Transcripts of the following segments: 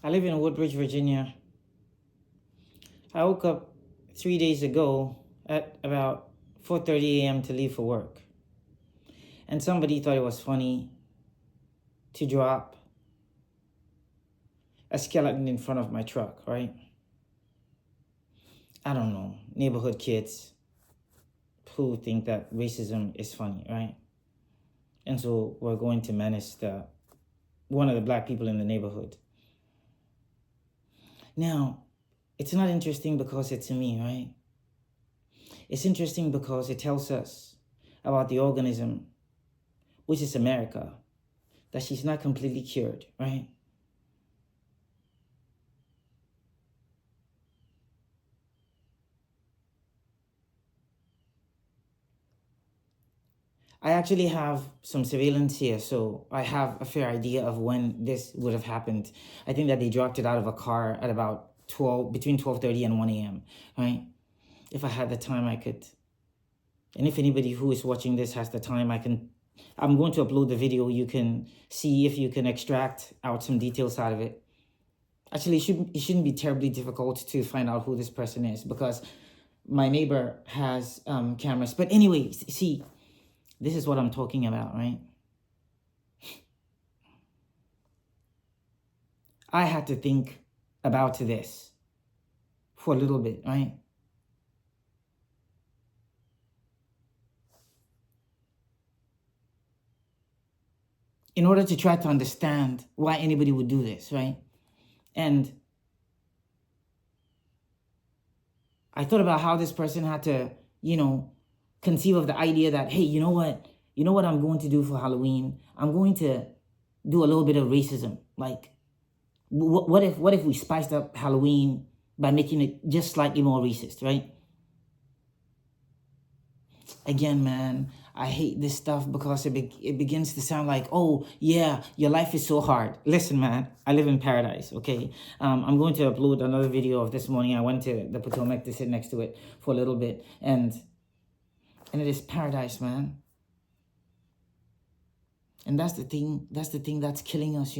I live in Woodbridge, Virginia. I woke up 3 days ago at about 4:30 a.m. to leave for work. And somebody thought it was funny to drop a skeleton in front of my truck, right? I don't know, neighborhood kids who think that racism is funny, right? And so we're going to menace one of the black people in the neighborhood. Now, it's not interesting because it's me, right? It's interesting because it tells us about the organism, which is America, that she's not completely cured, right? I actually have some surveillance here, so I have a fair idea of when this would have happened. I think that they dropped it out of a car at about between 12:30 and 1 a.m., right? If I had the time, I could. And if anybody who is watching this has the time, I'm going to upload the video. You can see if you can extract out some details out of it. Actually, it shouldn't be terribly difficult to find out who this person is because my neighbor has cameras. But anyway, see, this is what I'm talking about, right? I had to think about this for a little bit, right? In order to try to understand why anybody would do this, right? And I thought about how this person had to, conceive of the idea that, hey, you know what I'm going to do for Halloween? I'm going to do a little bit of racism. Like, what if we spiced up Halloween by making it just slightly more racist, right? Again, man, I hate this stuff because it begins to sound like, oh, yeah, your life is so hard. Listen, man, I live in paradise, okay? I'm going to upload another video of this morning. I went to the Potomac to sit next to it for a little bit, and it is paradise, man. And that's the thing that's killing us,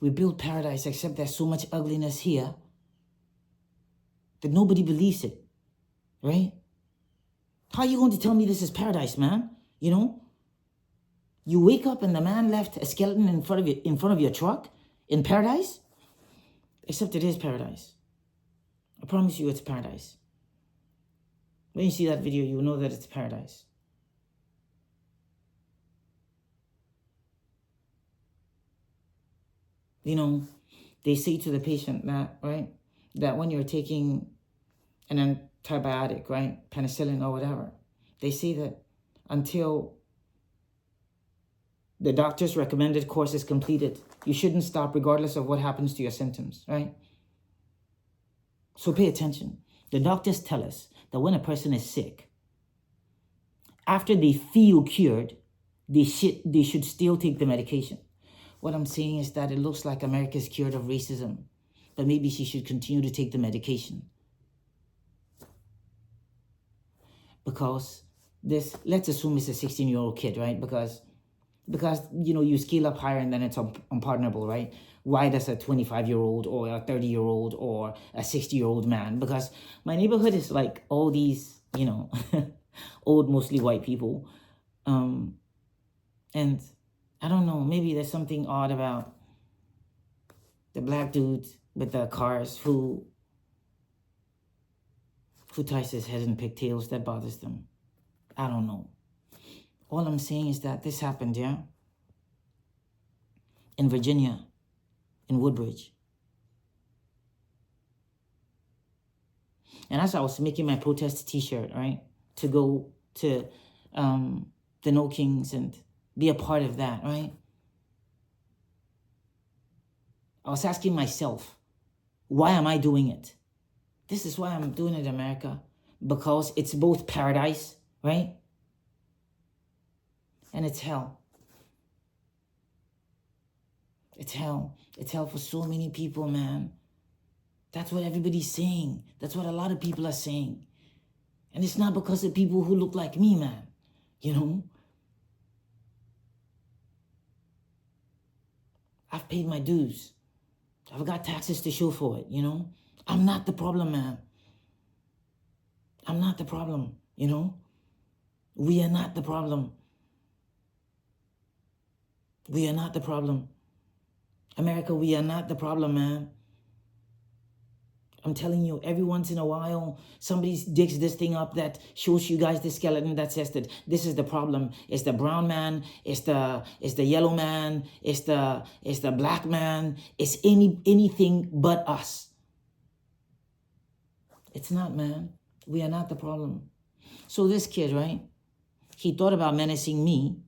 We build paradise, except there's so much ugliness here that nobody believes it, right? How are you going to tell me this is paradise, man? You wake up and the man left a skeleton in front of your truck in paradise? Except it is paradise. I promise you it's paradise. When you see that video, you will know that it's paradise. They say to the patient that, right, that when you're taking an antibiotic, right, penicillin or whatever, they say that until the doctor's recommended course is completed, you shouldn't stop regardless of what happens to your symptoms, right? So pay attention. The doctors tell us that when a person is sick, after they feel cured, they should still take the medication. What I'm saying is that it looks like America's cured of racism, but maybe she should continue to take the medication. Because let's assume it's a 16-year-old kid, right? Because you scale up higher and then it's unpardonable, right? Why does a 25-year-old or a 30-year-old or a 60-year-old man? Because my neighborhood is like all these, old, mostly white people. And I don't know, maybe there's something odd about the black dudes with the cars who ties his head in pigtails that bothers them. I don't know. All I'm saying is that this happened, yeah? In Virginia, in Woodbridge. And as I was making my protest t-shirt, right, to go to the No Kings and be a part of that, right? I was asking myself, why am I doing it? This is why I'm doing it, America. Because it's both paradise, right? And it's hell. It's hell. It's hell for so many people, man. That's what everybody's saying. That's what a lot of people are saying. And it's not because of people who look like me, man. I've paid my dues. I've got taxes to show for it, you know? I'm not the problem, man. I'm not the problem, you know? We are not the problem. We are not the problem. America, we are not the problem, man. I'm telling you, every once in a while, somebody digs this thing up that shows you guys the skeleton that says that this is the problem. It's the brown man, it's the yellow man, it's the black man, it's anything but us. It's not, man. We are not the problem. So this kid, right? He thought about menacing me.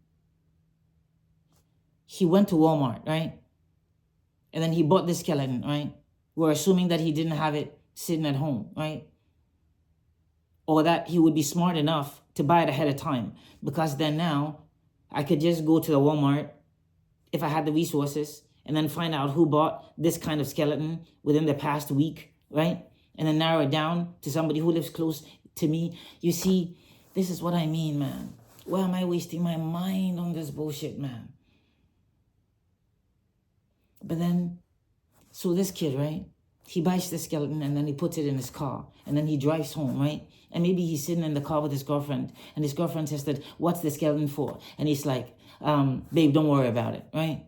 He went to Walmart, right? And then he bought this skeleton, right? We're assuming that he didn't have it sitting at home, right? Or that he would be smart enough to buy it ahead of time. Because then now, I could just go to the Walmart, if I had the resources, and then find out who bought this kind of skeleton within the past week, right? And then narrow it down to somebody who lives close to me. You see, this is what I mean, man. Why am I wasting my mind on this bullshit, man? But then, so this kid, right? He buys the skeleton and then he puts it in his car. And then he drives home, right? And maybe he's sitting in the car with his girlfriend. And his girlfriend says that, what's the skeleton for? And he's like, babe, don't worry about it, right?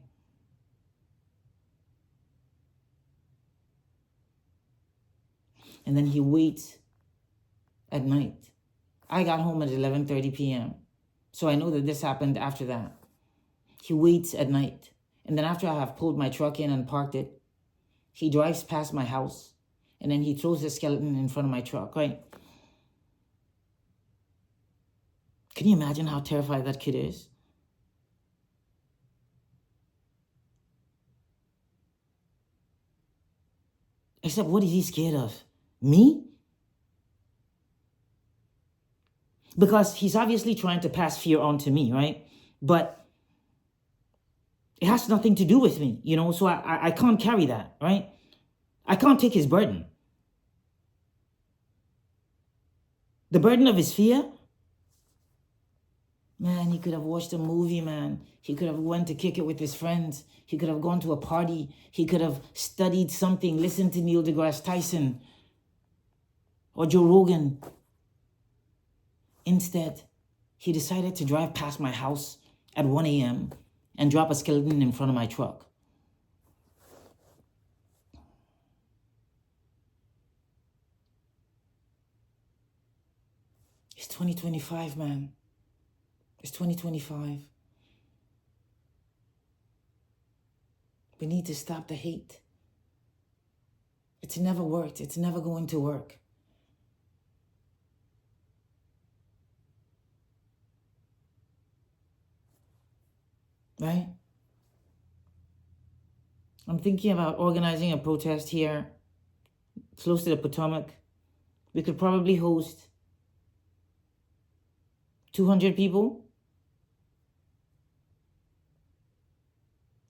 And then he waits at night. I got home at 11:30 p.m. So I know that this happened after that. He waits at night. And then after I have pulled my truck in and parked it, he drives past my house. And then he throws the skeleton in front of my truck, right? Can you imagine how terrified that kid is? Except what is he scared of? Me? Because he's obviously trying to pass fear on to me, right? But it has nothing to do with me, you know? So I can't carry that, right? I can't take his burden. The burden of his fear? Man, he could have watched a movie, man. He could have went to kick it with his friends. He could have gone to a party. He could have studied something, listened to Neil deGrasse Tyson or Joe Rogan. Instead, he decided to drive past my house at 1 a.m. and drop a skeleton in front of my truck. It's 2025, man. It's 2025. We need to stop the hate. It's never worked. It's never going to work. Right? I'm thinking about organizing a protest here, close to the Potomac. We could probably host 200 people.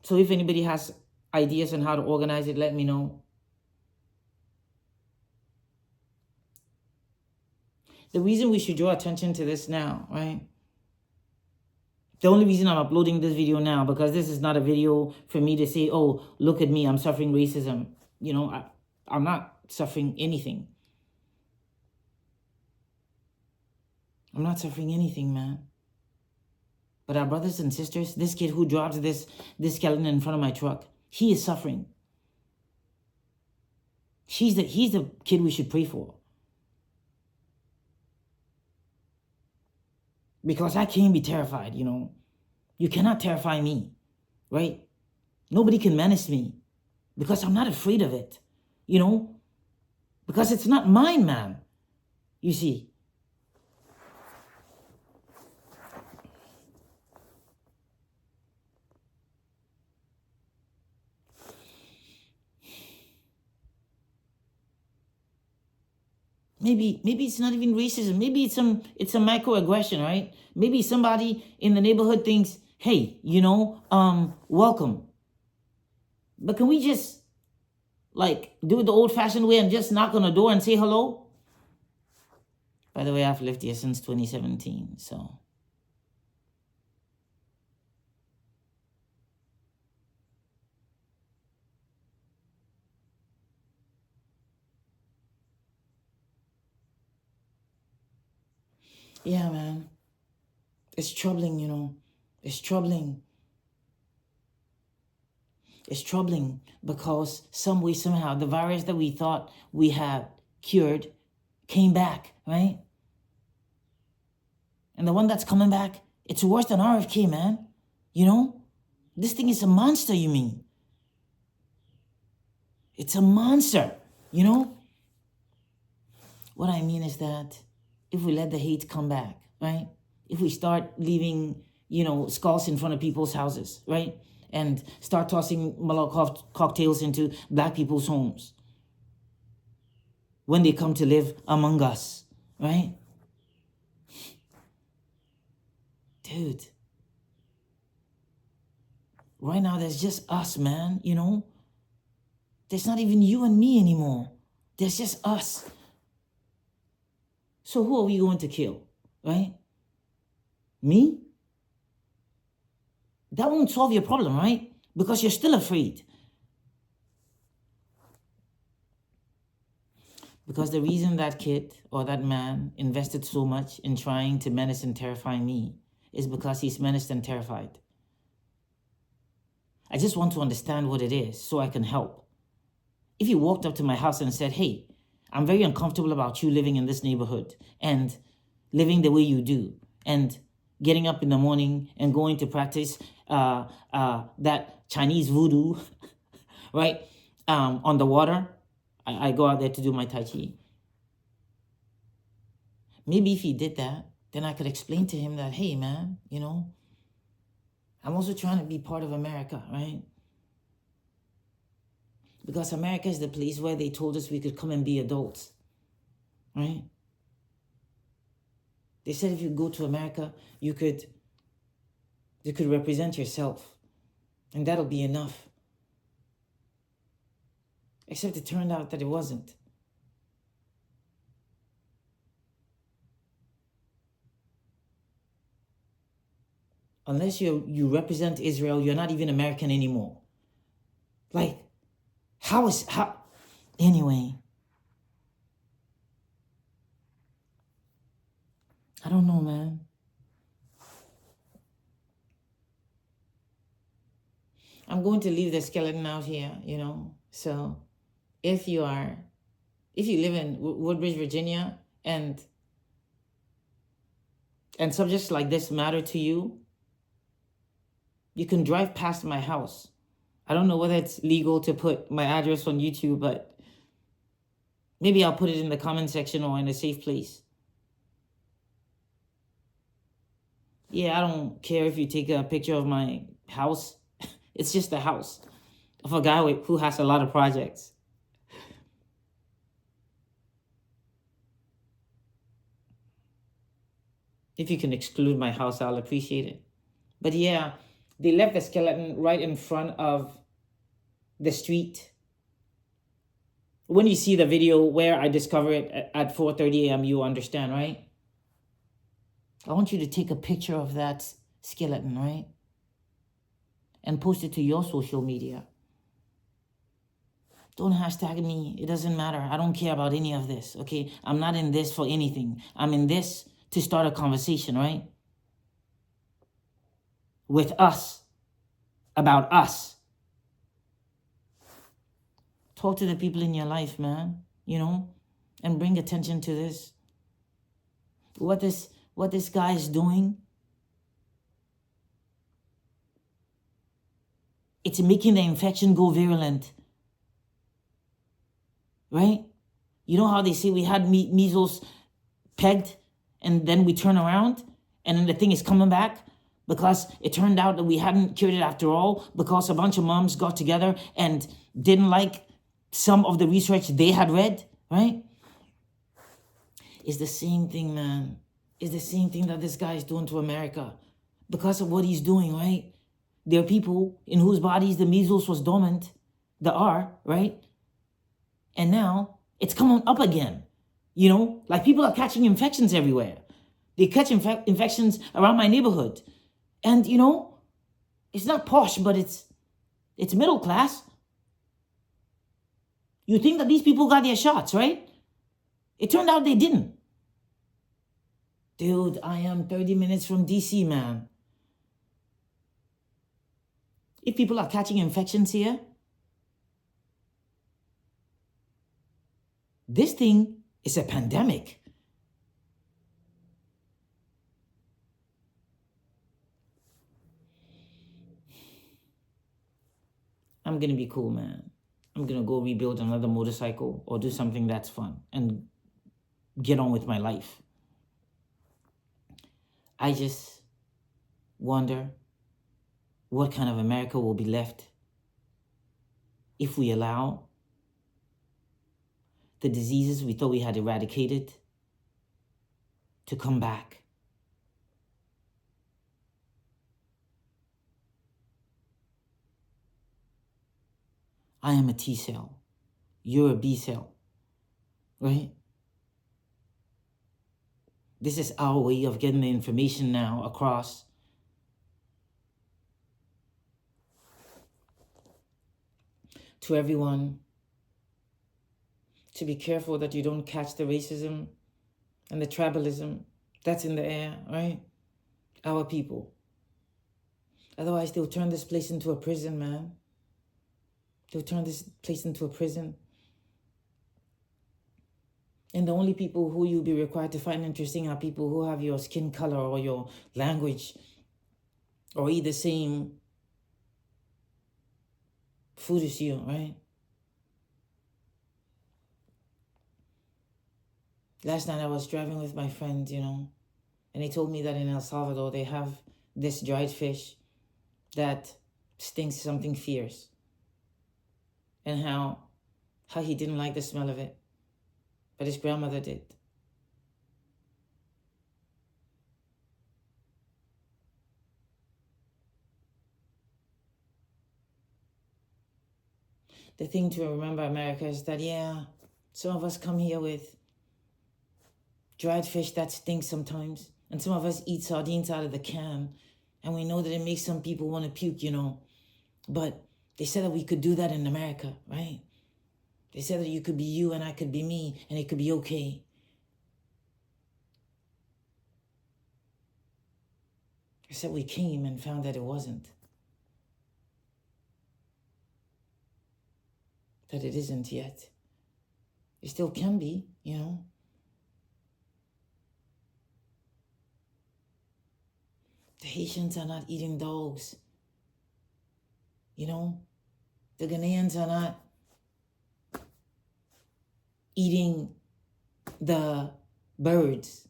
So if anybody has ideas on how to organize it, let me know. The reason we should draw attention to this now, right? The only reason I'm uploading this video now, because this is not a video for me to say, oh, look at me, I'm suffering racism. You know, I'm not suffering anything. I'm not suffering anything, man. But our brothers and sisters, this kid who drops this skeleton in front of my truck, he is suffering. He's the kid we should pray for. Because I can't be terrified, you know. You cannot terrify me, right? Nobody can menace me because I'm not afraid of it, you know. Because it's not mine, man. You see. Maybe it's not even racism. Maybe it's a microaggression, right? Maybe somebody in the neighborhood thinks, hey, you know, welcome. But can we just like do it the old-fashioned way and just knock on the door and say hello? By the way, I've lived here since 2017, so. Yeah, man. It's troubling, you know. It's troubling. It's troubling because some way, somehow, the virus that we thought we had cured came back, right? And the one that's coming back, it's worse than RFK, man. You know? This thing is a monster, you mean? It's a monster, you know? What I mean is that if we let the hate come back, right? If we start leaving, skulls in front of people's houses, right? And start tossing Molotov cocktails into black people's homes when they come to live among us, right? Dude, right now there's just us, man, you know? There's not even you and me anymore. There's just us. So who are we going to kill, right? Me? That won't solve your problem, right? Because you're still afraid. Because the reason that kid or that man invested so much in trying to menace and terrify me is because he's menaced and terrified. I just want to understand what it is so I can help. If you walked up to my house and said, hey, I'm very uncomfortable about you living in this neighborhood and living the way you do and getting up in the morning and going to practice that Chinese voodoo, right, on the water. I go out there to do my Tai Chi. Maybe if he did that, then I could explain to him that, hey, man, I'm also trying to be part of America, right? Because America is the place where they told us we could come and be adults, right? They said if you go to America, you could represent yourself, and that'll be enough. Except it turned out that it wasn't. Unless you represent Israel, you're not even American anymore. Like, anyway. I don't know, man. I'm going to leave the skeleton out here, So if you live in Woodbridge, Virginia, and subjects like this matter to you, you can drive past my house. I don't know whether it's legal to put my address on YouTube, but maybe I'll put it in the comment section or in a safe place. Yeah, I don't care if you take a picture of my house. It's just a house of a guy who has a lot of projects. If you can exclude my house, I'll appreciate it. But yeah, they left the skeleton right in front of the street. When you see the video where I discover it at 4:30 a.m., you understand, right? I want you to take a picture of that skeleton, right? And post it to your social media. Don't hashtag me. It doesn't matter. I don't care about any of this, okay? I'm not in this for anything. I'm in this to start a conversation, right? With us. About us. Talk to the people in your life, man, and bring attention to this. What this guy is doing, it's making the infection go virulent. Right? You know how they say we had measles pegged and then we turn around and then the thing is coming back? Because it turned out that we hadn't cured it after all, because a bunch of moms got together and didn't like some of the research they had read, right? It's the same thing, man. It's the same thing that this guy is doing to America because of what he's doing, right? There are people in whose bodies the measles was dormant, the R, right? And now it's coming up again, like people are catching infections everywhere. They catch infections around my neighborhood. And, it's not posh, but it's middle class. You think that these people got their shots, right? It turned out they didn't. Dude, I am 30 minutes from DC, man. If people are catching infections here, this thing is a pandemic. I'm going to be cool, man. I'm going to go rebuild another motorcycle or do something that's fun and get on with my life. I just wonder what kind of America will be left if we allow the diseases we thought we had eradicated to come back. I am a T cell. You're a B cell, right? This is our way of getting the information now across. To everyone, to be careful that you don't catch the racism and the tribalism that's in the air, right? Our people. Otherwise, they'll turn this place into a prison, man. They'll turn this place into a prison. And the only people who you'll be required to find interesting are people who have your skin color or your language or eat the same food as you, right? Last night I was driving with my friend, and he told me that in El Salvador they have this dried fish that stinks something fierce. And how he didn't like the smell of it, but his grandmother did. The thing to remember, America, is that, yeah, some of us come here with dried fish that stinks sometimes, and some of us eat sardines out of the can, and we know that it makes some people want to puke, but they said that we could do that in America, right? They said that you could be you and I could be me, and it could be okay. I said we came and found that it wasn't. That it isn't yet. It still can be, The Haitians are not eating dogs. The Ghanaians are not eating the birds.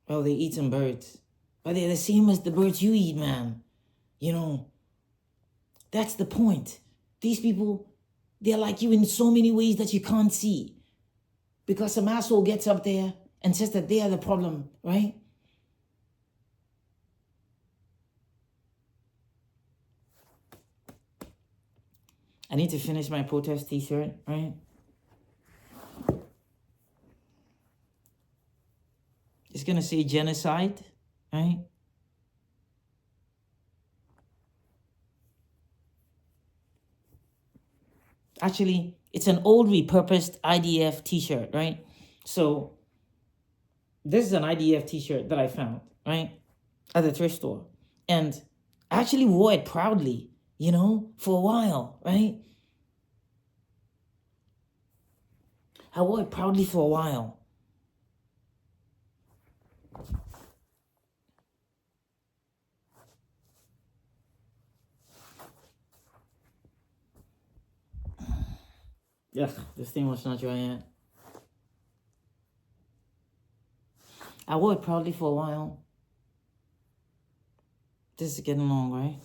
Well, they eat some birds, but they're the same as the birds you eat, man. That's the point. These people, they're like you in so many ways that you can't see. Because some asshole gets up there and says that they are the problem, right? I need to finish my protest t-shirt, right? It's going to say genocide, right? Actually, it's an old repurposed IDF t-shirt, right? So this is an IDF t-shirt that I found, right? At the thrift store. And I actually wore it proudly, for a while, right? I wore it proudly for a while. Yeah, this thing was not dry yet. I wore it proudly for a while. This is getting long, right?